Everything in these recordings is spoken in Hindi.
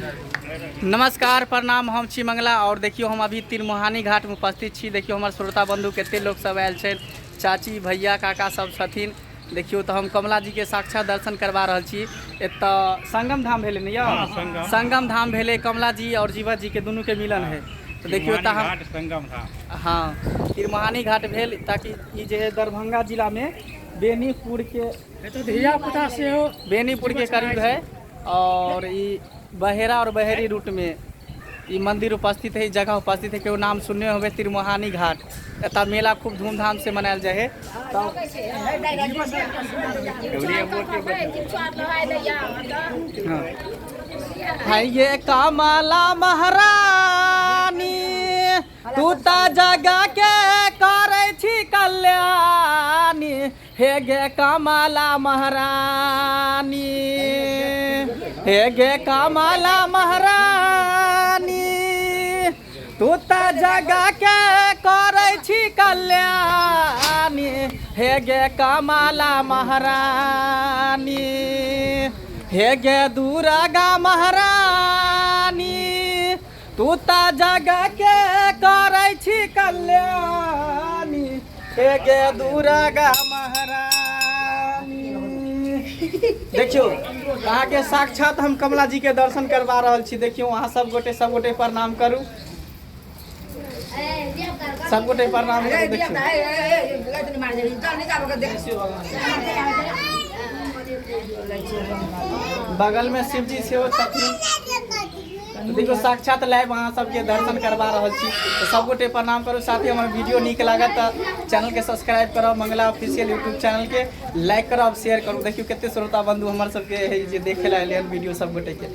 नमस्कार प्रणाम, हम छी मंगला और देखियो हम अभी तिरमुहानी घाट में उपस्थित छी। देखियो हमार श्रोता बंधु केते लोग सब आयल छे, चाची भैया काका सब छथिन। देखियो तो हम कमला जी के साक्षात दर्शन करवा रहल छी। एत संगम धाम भेले न या संगम धाम भेले, कमला जी और जीवा जी के दोनों के मिलन है। तो देखियो त हम संगम धाम हाँ तिरमुहानी घाट भेल, ताकि ई जे है दरभंगा जिला में बेनीपुर के बेनीपुर के करीब है। और ये बहेरा और बहेरी रूट में ये मंदिर उपस्थित है, जगह उपस्थित है। क्यों नाम सुनने होंगे तिरमुहानी घाट। एता मेला खूब धूमधाम से मनायल जाए है। हाँ ये कमला महारानी तू ता जगह के करे छी कल्याणी, हे गे कमला महारानी, हे गे कमला महारानी तू ता जगह के करे छी कल्याणी, हे गे कमला महारानी, हे गे दुर्गा महारानी तू ता जगह के करे छी कल्याणी, हे गे दुर्गा महारानी। देखियो अहाँ के साक्षात हम कमला जी के दर्शन करवा रहल छी। देखियो वहाँ सब गोटे प्रणाम करू, सब गोटे प्रणाम करू। बगल में शिव जी सेहो छथिन। देखो साक्षात लाइव वहाँ सबके दर्शन करवा रहल छी। तो सब गोटे प्रणाम करू। साथ ही हमारे वीडियो निक लागत तो चैनल के सब्सक्राइब करो, मंगला ऑफिशियल यूट्यूब चैनल के लाइक करो और शेयर करो। देखियो कितने श्रोता बंधु हमारे सबके जे देखे ला एलियन वीडियो सब गोटे के।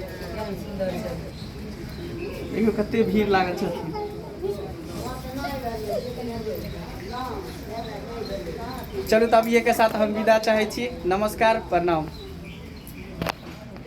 देखियो कितने भीड़ लागल छथिन। चलू तब ये के साथ हम विदा चाहे छी। नमस्कार प्रणाम।